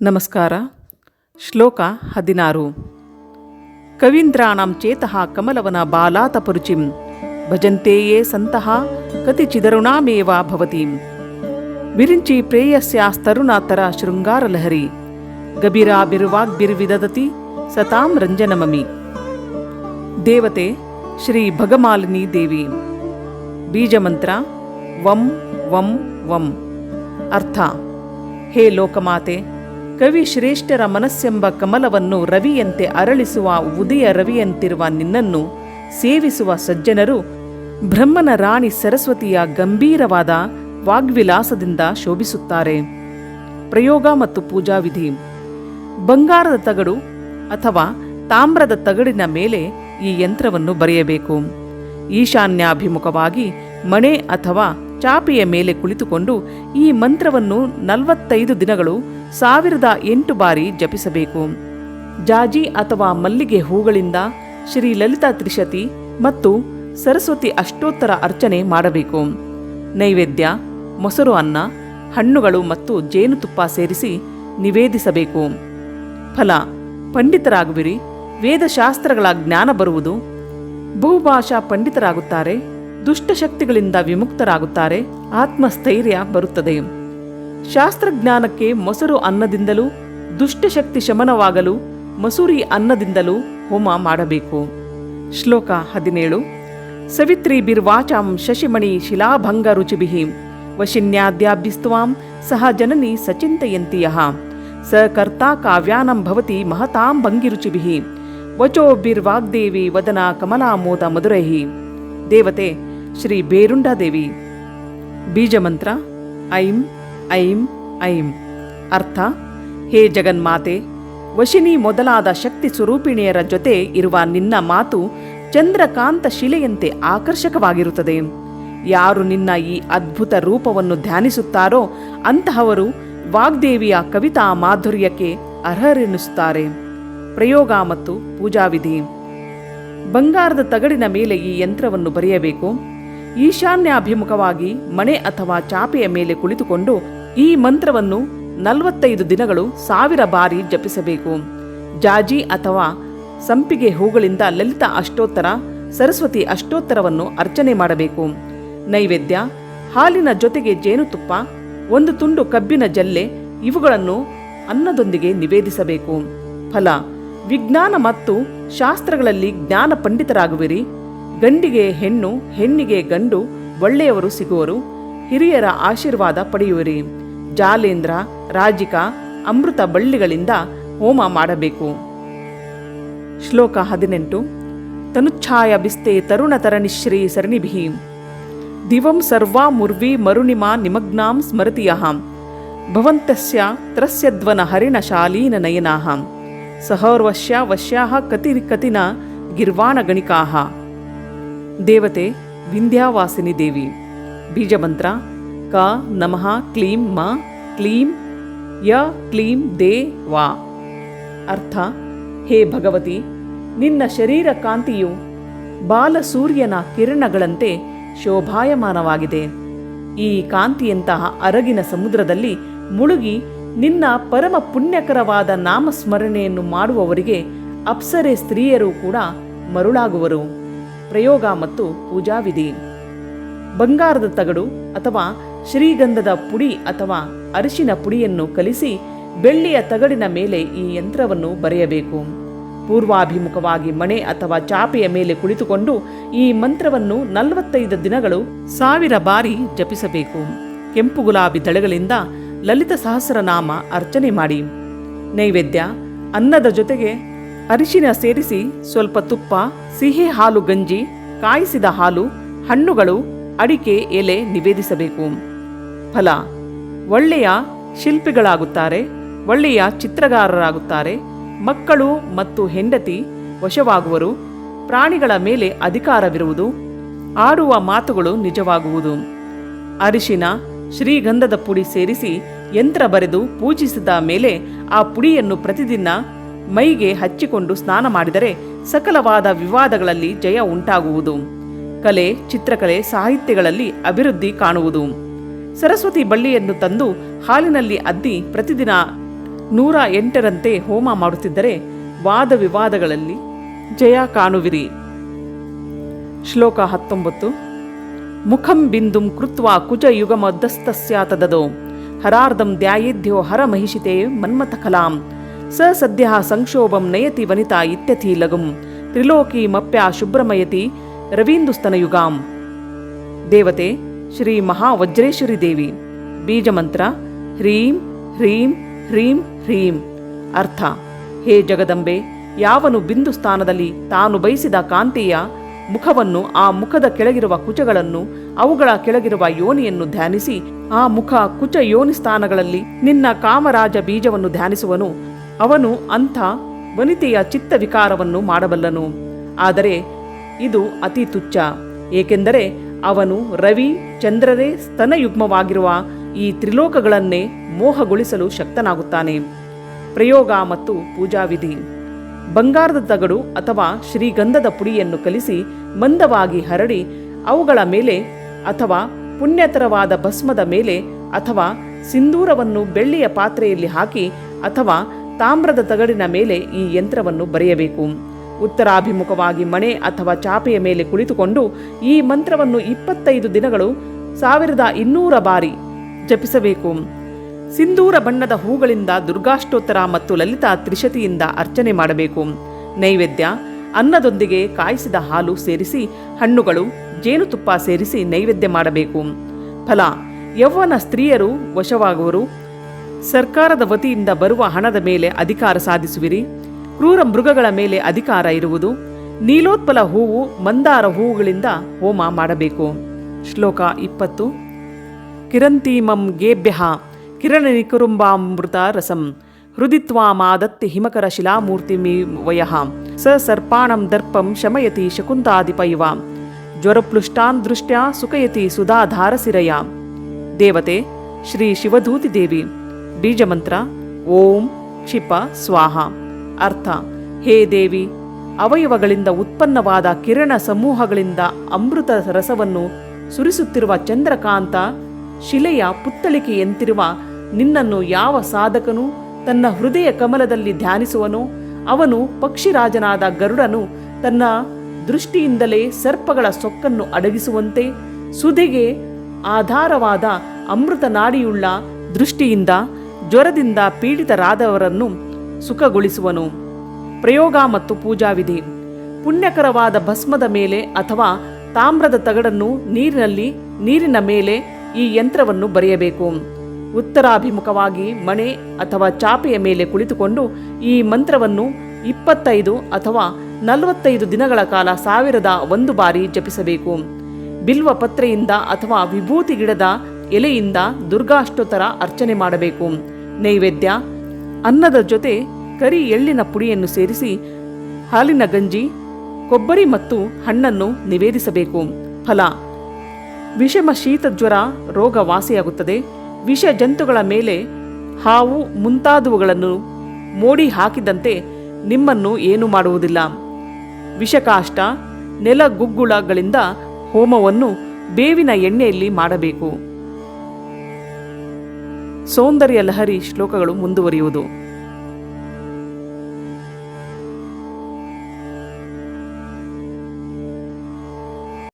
ನಮಸ್ಕಾರ. ಶ್ಲೋಕ 16. ಕವೀಂದ್ರಾಣಾಂ ಚೇತಃ ಕಮಲವನ ಬಾಲಾತಪರುಚಿಂ ಭಜಂತೆ ಯೇ ಸಂತಃ ಕತಿಚಿದರುಣಾಮೇವ ಭವತೀಂ ವಿರಿಂಚಿ ಪ್ರೇಯಸ್ಯಾಸ್ತರುಣಾತರ ಶೃಂಗಾರಲಹರಿ ಗಭೀರಾಭಿರ್ವಾಗ್ಭಿರ್ವಿದದತಿ ಸತಾಂ ರಂಜನಮಮಿ. ದೇವತೆ ಶ್ರೀ ಭಗಮಾಲಿನಿ ದೇವಿ. ಬೀಜಮಂತ್ರ ವಂ ವಂ ವಂ. ಅರ್ಥ: ಹೇ ಲೋಕಮಾತೆ, ಕವಿ ಶ್ರೇಷ್ಠರ ಮನಸ್ಸೆಂಬ ಕಮಲವನ್ನು ರವಿಯಂತೆ ಅರಳಿಸುವ ಉದಯ ರವಿಯಂತಿರುವ ನಿನ್ನನ್ನು ಸೇವಿಸುವ ಸಜ್ಜನರು ಬ್ರಹ್ಮನ ರಾಣಿ ಸರಸ್ವತಿಯ ಗಂಭೀರವಾದ ವಾಗ್ವಿಲಾಸದಿಂದ ಶೋಭಿಸುತ್ತಾರೆ. ಪ್ರಯೋಗ ಮತ್ತು ಪೂಜಾ ವಿಧಿ. ಬಂಗಾರದ ತಗಡು ಅಥವಾ ತಾಮ್ರದ ತಗಡಿನ ಮೇಲೆ ಈ ಯಂತ್ರವನ್ನು ಬರೆಯಬೇಕು. ಈಶಾನ್ಯಾಭಿಮುಖವಾಗಿ ಮಣೆ ಅಥವಾ ಚಾಪೆಯ ಮೇಲೆ ಕುಳಿತುಕೊಂಡು ಈ ಮಂತ್ರವನ್ನು 45 ದಿನಗಳು 1008 ಬಾರಿ ಜಪಿಸಬೇಕು. ಜಾಜಿ ಅಥವಾ ಮಲ್ಲಿಗೆ ಹೂಗಳಿಂದ ಶ್ರೀ ಲಲಿತಾ ತ್ರಿಶತಿ ಮತ್ತು ಸರಸ್ವತಿ ಅಷ್ಟೋತ್ತರ ಅರ್ಚನೆ ಮಾಡಬೇಕು. ನೈವೇದ್ಯ: ಮೊಸರು ಅನ್ನ, ಹಣ್ಣುಗಳು ಮತ್ತು ಜೇನುತುಪ್ಪ ಸೇರಿಸಿ ನಿವೇದಿಸಬೇಕು. ಫಲ: ಪಂಡಿತರಾಗುವಿರಿ, ವೇದಶಾಸ್ತ್ರಗಳ ಜ್ಞಾನ ಬರುವುದು, ಬಹುಭಾಷಾ ಪಂಡಿತರಾಗುತ್ತಾರೆ, ದುಷ್ಟಶಕ್ತಿಗಳಿಂದ ವಿಮುಕ್ತರಾಗುತ್ತಾರೆ, ಆತ್ಮಸ್ಥೈರ್ಯ ಬರುತ್ತದೆ. ಶಾಸ್ತ್ರಜ್ಞಾನಕ್ಕೆ ಮೊಸರು ಅನ್ನದಿಂದಲೂ, ದುಷ್ಟಶಕ್ತಿ ಶಮನವಾಗಲು ಮಸೂರಿ ಅನ್ನದಿಂದಲೂ ಹೋಮ ಮಾಡಬೇಕು. ಶ್ಲೋಕ 17. ಸವಿತ್ರೀಭಿರ್ವಾಚಾಂ ಶಶಿಮಣಿ ಶಿಲಾಭಂಗ ರುಚಿಭಿಃ ವಶಿನ್ಯಾದ್ಯಾಭಿಸ್ತ್ವಾಂ ಸಹ ಜನನಿ ಸಚಿಂತಯಂತಿ ಯಃ ಸ ಕರ್ತಾ ಕಾವ್ಯಾನಂ ಭವತಿ ಮಹತಾಂ ಭಂಗಿರುಚಿಭಿಃ ವಚೋಭಿರ್ವಾಗ್ದೇವಿ ವದನ ಕಮಲಾಮೋದ ಮಧುರೈಃ. ದೇವತೆ ಶ್ರೀ ಬೇರುಂಡಾದೇವಿ. ಬೀಜಮಂತ್ರ ಐಂ ಐಂ ಐಂ. ಅರ್ಥ: ಹೇ ಜಗನ್ಮಾತೆ, ವಶಿನಿ ಮೊದಲಾದ ಶಕ್ತಿ ಸ್ವರೂಪಿಣಿಯರ ಜೊತೆ ಇರುವ ನಿನ್ನ ಮಾತು ಚಂದ್ರಕಾಂತ ಶಿಲೆಯಂತೆ ಆಕರ್ಷಕವಾಗಿರುತ್ತದೆ. ಯಾರು ನಿನ್ನ ಈ ಅದ್ಭುತ ರೂಪವನ್ನು ಧ್ಯಾನಿಸುತ್ತಾರೋ ಅಂತಹವರು ವಾಗ್ದೇವಿಯ ಕವಿತಾ ಮಾಧುರ್ಯಕ್ಕೆ ಅರ್ಹರೆನಿಸುತ್ತಾರೆ. ಪ್ರಯೋಗ ಮತ್ತು ಪೂಜಾವಿಧಿ. ಬಂಗಾರದ ತಗಡಿನ ಮೇಲೆ ಈ ಯಂತ್ರವನ್ನು ಬರೆಯಬೇಕು. ಈಶಾನ್ಯಾಭಿಮುಖವಾಗಿ ಮಣೆ ಅಥವಾ ಚಾಪೆಯ ಮೇಲೆ ಕುಳಿತುಕೊಂಡು ಈ ಮಂತ್ರವನ್ನು 45 ದಿನಗಳು 1000 ಬಾರಿ ಜಪಿಸಬೇಕು. ಜಾಜಿ ಅಥವಾ ಸಂಪಿಗೆ ಹೂಗಳಿಂದ ಲಲಿತಾ ಅಷ್ಟೋತ್ತರ, ಸರಸ್ವತಿ ಅಷ್ಟೋತ್ತರವನ್ನು ಅರ್ಚನೆ ಮಾಡಬೇಕು. ನೈವೇದ್ಯ: ಹಾಲಿನ ಜೊತೆಗೆ ಜೇನುತುಪ್ಪ, 1 ತುಂಡು ಕಬ್ಬಿನ ಜಲ್ಲೆ ಇವುಗಳನ್ನು ಅನ್ನದೊಂದಿಗೆ ನಿವೇದಿಸಬೇಕು. ಫಲ: ವಿಜ್ಞಾನ ಮತ್ತು ಶಾಸ್ತ್ರಗಳಲ್ಲಿ ಜ್ಞಾನ ಪಂಡಿತರಾಗುವಿರಿ, ಗಂಡಿಗೆ ಹೆಣ್ಣು, ಹೆಣ್ಣಿಗೆ ಗಂಡು ಒಳ್ಳೆಯವರು ಸಿಗುವರು, ಹಿರಿಯರ ಆಶೀರ್ವಾದ ಪಡೆಯುವಿರಿ. ಜಾಲೇಂದ್ರ, ರಾಜಿಕ, ಅಮೃತ ಬಳ್ಳಿಗಳಿಂದ ಹೋಮ ಮಾಡಬೇಕು. ಶ್ಲೋಕ 18. ತನುಚ್ಛಾಯ ಬಿಸ್ತೆ ತರುಣತರಣಿಶ್ರೀ ಸರಣಿಭಿಃ ದಿವಂ ಸರ್ವಾ ಮುರ್ವಿ ಮರುಣಿಮಾ ನಿಮಗ್ನಾಂ ಸ್ಮರತಿಯಃ ಭವಂತಸ್ಯ ತ್ರಸ್ಯಧ್ವನ ಹರಿಣ ಶಾಲೀನ ನಯನಾಃ ಸಹರ್ವಶ್ಯ ವಶ್ಯಾಃ ಕತಿನ ಗಿರ್ವಾಣಗಣಿಕಾಃ. ದೇವತೆ ವಿಂಧ್ಯಾವಾಸಿನಿ ದೇವಿ. ಬೀಜಮಂತ್ರ ಕ ನಮಃ ಕ್ಲೀಂ ಮ ಕ್ಲೀಂ ಯ ಕ್ಲೀಂ ದೇ ವಾ. ಅರ್ಥ: ಹೇ ಭಗವತಿ, ನಿನ್ನ ಶರೀರ ಕಾಂತಿಯು ಬಾಲಸೂರ್ಯನ ಕಿರಣಗಳಂತೆ ಶೋಭಾಯಮಾನವಾಗಿದೆ. ಈ ಕಾಂತಿಯಂತಹ ಅರಗಿನ ಸಮುದ್ರದಲ್ಲಿ ಮುಳುಗಿ ನಿನ್ನ ಪರಮ ಪುಣ್ಯಕರವಾದ ನಾಮಸ್ಮರಣೆಯನ್ನು ಮಾಡುವವರಿಗೆ ಅಪ್ಸರೆ ಸ್ತ್ರೀಯರು ಕೂಡ ಮರುಳಾಗುವರು. ಪ್ರಯೋಗ ಮತ್ತು ಪೂಜಾವಿಧಿ. ಬಂಗಾರದ ತಗಡು ಅಥವಾ ಶ್ರೀಗಂಧದ ಪುಡಿ ಅಥವಾ ಅರಿಶಿನ ಪುಡಿಯನ್ನು ಕಲಿಸಿ ಬೆಳ್ಳಿಯ ತಗಡಿನ ಮೇಲೆ ಈ ಯಂತ್ರವನ್ನು ಬರೆಯಬೇಕು. ಪೂರ್ವಾಭಿಮುಖವಾಗಿ ಮಣೆ ಅಥವಾ ಚಾಪೆಯ ಮೇಲೆ ಕುಳಿತುಕೊಂಡು ಈ ಮಂತ್ರವನ್ನು 45 ದಿನಗಳು 1000 ಬಾರಿ ಜಪಿಸಬೇಕು. ಕೆಂಪು ಗುಲಾಬಿ ದಳಗಳಿಂದ ಲಲಿತ ಸಹಸ್ರನಾಮ ಅರ್ಚನೆ ಮಾಡಿ. ನೈವೇದ್ಯ: ಅನ್ನದ ಜೊತೆಗೆ ಅರಿಶಿನ ಸೇರಿಸಿ ಸ್ವಲ್ಪ ತುಪ್ಪ, ಸಿಹಿ ಹಾಲು ಗಂಜಿ, ಕಾಯಿಸಿದ ಹಾಲು, ಹಣ್ಣುಗಳು, ಅಡಿಕೆ ಎಲೆ ನಿವೇದಿಸಬೇಕು. ಫಲ: ಒಳ್ಳೆಯ ಶಿಲ್ಪಿಗಳಾಗುತ್ತಾರೆ, ಒಳ್ಳೆಯ ಚಿತ್ರಗಾರರಾಗುತ್ತಾರೆ, ಮಕ್ಕಳು ಮತ್ತು ಹೆಂಡತಿ ವಶವಾಗುವರು, ಪ್ರಾಣಿಗಳ ಮೇಲೆ ಅಧಿಕಾರವಿರುವುದು, ಆಡುವ ಮಾತುಗಳು ನಿಜವಾಗುವುದು. ಅರಿಶಿನ, ಶ್ರೀಗಂಧದ ಪುಡಿ ಸೇರಿಸಿ ಯಂತ್ರ ಬರೆದು ಪೂಜಿಸಿದ ಮೇಲೆ ಆ ಪುಡಿಯನ್ನು ಪ್ರತಿದಿನ ಮೈಗೆ ಹಚ್ಚಿಕೊಂಡು ಸ್ನಾನ ಮಾಡಿದರೆ ಸಕಲವಾದ ವಿವಾದಗಳಲ್ಲಿ ಜಯ ಉಂಟಾಗುವುದು. ಕಲೆ, ಚಿತ್ರಕಲೆ, ಸಾಹಿತ್ಯಗಳಲ್ಲಿ ಅಭಿವೃದ್ಧಿ ಕಾಣುವುದು. ಸರಸ್ವತಿ ಬಳ್ಳಿಯನ್ನು ತಂದು ಹಾಲಿನಲ್ಲಿ ಅದ್ದಿ ಪ್ರತಿದಿನ 108ರಂತೆ ಹೋಮ ಮಾಡುತ್ತಿದ್ದರೆ ವಾದ ವಿವಾದಗಳಲ್ಲಿ ಜಯ ಕಾಣುವಿರಿ. ಶ್ಲೋಕ 19. ಮುಖಂ ಬಿಂದುಂ ಕೃತ್ವಾ ಕುಜ ಯುಗಮಧ್ಯಸ್ಥಸ್ಯ ತದದೋ ಹರಾರ್ಧಂ ಧ್ಯಾಯೇದ್ಯೋ ಹರ ಮಹಿಷಿತೆ ಮನ್ಮಥಕಲಾಂ ಸ ಸದ್ಯಃ ಸಂಕ್ಷೋಭಂ ನಯತಿ ವನಿತಾ ಇತ್ಯಥಿ ಲಘುಂ ತ್ರಿಲೋಕೀಮಪ್ಯ ಶುಭ್ರಮಯತಿ ರವೀಂದುಸ್ತನಯುಗಾಂ. ದೇವತೆ ಶ್ರೀ ಮಹಾವಜ್ರೇಶ್ವರಿ ದೇವಿ. ಬೀಜಮಂತ್ರ ಹ್ರೀಂ ಹ್ರೀಂ ಹ್ರೀಂ ಹ್ರೀಂ. ಅರ್ಥ: ಹೇ ಜಗದಂಬೆ, ಯಾವನು ಬಿಂದು ಸ್ಥಾನದಲ್ಲಿ ತಾನು ಬಯಸಿದ ಕಾಂತಿಯ ಮುಖವನ್ನು, ಆ ಮುಖದ ಕೆಳಗಿರುವ ಕುಚಗಳನ್ನು, ಅವುಗಳ ಕೆಳಗಿರುವ ಯೋನಿಯನ್ನು ಧ್ಯಾನಿಸಿ, ಆ ಮುಖ ಕುಚ ಯೋನಿ ಸ್ಥಾನಗಳಲ್ಲಿ ನಿನ್ನ ಕಾಮರಾಜ ಬೀಜವನ್ನು ಧ್ಯಾನಿಸುವನು, ಅವನು ಅಂಥ ವನಿತೆಯ ಚಿತ್ತ ವಿಕಾರವನ್ನು ಮಾಡಬಲ್ಲನು. ಆದರೆ ಇದು ಅತಿ ತುಚ್ಛ, ಏಕೆಂದರೆ ಅವನು ರವಿ ಚಂದ್ರರೇ ಸ್ತನಯುಗ್ಮವಾಗಿರುವ ಈ ತ್ರಿಲೋಕಗಳನ್ನೇ ಮೋಹಗೊಳಿಸಲು ಶಕ್ತನಾಗುತ್ತಾನೆ. ಪ್ರಯೋಗ ಮತ್ತು ಪೂಜಾವಿಧಿ. ಬಂಗಾರದ ತಗಡು ಅಥವಾ ಶ್ರೀಗಂಧದ ಪುಡಿಯನ್ನು ಕಲಿಸಿ ಮಂದವಾಗಿ ಹರಡಿ ಅವುಗಳ ಮೇಲೆ ಅಥವಾ ಪುಣ್ಯತರವಾದ ಭಸ್ಮದ ಮೇಲೆ ಅಥವಾ ಸಿಂಧೂರವನ್ನು ಬೆಳ್ಳಿಯ ಪಾತ್ರೆಯಲ್ಲಿ ಹಾಕಿ ಅಥವಾ ತಾಮ್ರದ ತಗಡಿನ ಮೇಲೆ ಈ ಯಂತ್ರವನ್ನು ಬರೆಯಬೇಕು. ಉತ್ತರಾಭಿಮುಖವಾಗಿ ಮಣೆ ಅಥವಾ ಚಾಪೆಯ ಮೇಲೆ ಕುಳಿತುಕೊಂಡು ಈ ಮಂತ್ರವನ್ನು 25 ದಿನಗಳು 1200 ಬಾರಿ ಜಪಿಸಬೇಕು. ಸಿಂಧೂರ ಬಣ್ಣದ ಹೂಗಳಿಂದ ದುರ್ಗಾಷ್ಟೋತ್ತರ ಮತ್ತು ಲಲಿತಾ ತ್ರಿಶತಿಯಿಂದ ಅರ್ಚನೆ ಮಾಡಬೇಕು. ನೈವೇದ್ಯ: ಅನ್ನದೊಂದಿಗೆ ಕಾಯಿಸಿದ ಹಾಲು ಸೇರಿಸಿ ಹಣ್ಣುಗಳು, ಜೇನುತುಪ್ಪ ಸೇರಿಸಿ ನೈವೇದ್ಯ ಮಾಡಬೇಕು. ಫಲ: ಯೌವನ ಸ್ತ್ರೀಯರು ವಶವಾಗುವರು. ಸರ್ಕಾರದ ವತಿಯಿಂದ ಬರುವ ಹಣದ ಮೇಲೆ ಅಧಿಕಾರ ಸಾಧಿಸುವಿರಿ. ಕ್ರೂರ ಮೃಗಗಳ ಮೇಲೆ ಅಧಿಕಾರ ಇರುವುದು. ನೀಲೋತ್ಪಲ ಹೂವು, ಮಂದಾರ ಹೂವುಗಳಿಂದ ಹೋಮ ಮಾಡಬೇಕು. ಶ್ಲೋಕ 20. ಕಿರಂತೀಮಂ ಗೇಭ್ಯಃ ಕಿರಣನಿಕುರುಂಬಾಮೃತ ರಸಂ ಹೃದಿತ್ವಾಮಾದತ್ತಿ ಹಿಮಕರ ಶಿಲಾಮೂರ್ತಿಮಿ ವಯಃ ಸ ಸರ್ಪಾಣಂ ದರ್ಪಂ ಶಮಯತಿ ಶಕುಂತಾದಿಪೈವ ಜ್ವರಪ್ಲುಷ್ಟಾನ್ ದೃಷ್ಟ್ಯಾ ಸುಖಯತಿ ಸುಧಾಧಾರಸಿರಯ. ದೇವತೆ ಶ್ರೀ ಶಿವಧೂತಿ ದೇವಿ. ಬೀಜಮಂತ್ರ ಓಂ ಕ್ಷಿಪ ಸ್ವಾಹ. ಅರ್ಥ: ಹೇ ದೇವಿ, ಅವಯವಗಳಿಂದ ಉತ್ಪನ್ನವಾದ ಕಿರಣ ಸಮೂಹಗಳಿಂದ ಅಮೃತ ರಸವನ್ನು ಸುರಿಸುತ್ತಿರುವ ಚಂದ್ರಕಾಂತ ಶಿಲೆಯ ಪುತ್ತಳಿಕೆಯಂತಿರುವ ನಿನ್ನನ್ನು ಯಾವ ಸಾಧಕನು ತನ್ನ ಹೃದಯ ಕಮಲದಲ್ಲಿ ಧ್ಯಾನಿಸುವನೋ ಅವನು ಪಕ್ಷಿರಾಜನಾದ ಗರುಡನು ತನ್ನ ದೃಷ್ಟಿಯಿಂದಲೇ ಸರ್ಪಗಳ ಸೊಕ್ಕನ್ನು ಅಡಗಿಸುವಂತೆ ಸುಧೆಗೆ ಆಧಾರವಾದ ಅಮೃತ ನಾಡಿಯುಳ್ಳ ದೃಷ್ಟಿಯಿಂದ ಜ್ವರದಿಂದ ಪೀಡಿತರಾದವರನ್ನು ಸುಖಗೊಳಿಸುವನು. ಪ್ರಯೋಗ ಮತ್ತು ಪೂಜಾವಿಧಿ. ಪುಣ್ಯಕರವಾದ ಭಸ್ಮದ ಮೇಲೆ ಅಥವಾ ತಾಮ್ರದ ತಗಡನ್ನು ನೀರಿನ ಮೇಲೆ ಈ ಯಂತ್ರವನ್ನು ಬರೆಯಬೇಕು. ಉತ್ತರಾಭಿಮುಖವಾಗಿ ಮಣೆ ಅಥವಾ ಚಾಪೆಯ ಮೇಲೆ ಕುಳಿತುಕೊಂಡು ಈ ಮಂತ್ರವನ್ನು 25 ಅಥವಾ 45 ದಿನಗಳ ಕಾಲ 1001 ಬಾರಿ ಜಪಿಸಬೇಕು. ಬಿಲ್ವ ಪತ್ರೆಯಿಂದ ಅಥವಾ ವಿಭೂತಿ ಗಿಡದ ಎಲೆಯಿಂದ ದುರ್ಗಾಷ್ಟೋತ್ತರ ಅರ್ಚನೆ ಮಾಡಬೇಕು. ನೈವೇದ್ಯ: ಅನ್ನದ ಜೊತೆ ಕರಿ ಎಳ್ಳಿನ ಪುಡಿಯನ್ನು ಸೇರಿಸಿ ಹಾಲಿನ ಗಂಜಿ, ಕೊಬ್ಬರಿ ಮತ್ತು ಹಣ್ಣನ್ನು ನಿವೇದಿಸಬೇಕು. ಫಲ: ವಿಷಮ ಶೀತ ಜ್ವರ ರೋಗ ವಾಸಿಯಾಗುತ್ತದೆ. ವಿಷ ಜಂತುಗಳ ಮೇಲೆ ಹಾವು ಮುಂತಾದವುಗಳನ್ನು ಮೋಡಿ ಹಾಕಿದಂತೆ ನಿಮ್ಮನ್ನು ಏನು ಮಾಡುವುದಿಲ್ಲ. ವಿಷಕಾಷ್ಟ, ನೆಲಗುಗ್ಗುಳಗಳಿಂದ ಹೋಮವನ್ನು ಬೇವಿನ ಎಣ್ಣೆಯಲ್ಲಿ ಮಾಡಬೇಕು. ಸೌಂದರ್ಯ ಲಹರಿ ಶ್ಲೋಕಗಳು ಮುಂದುವರಿಯುವುದು.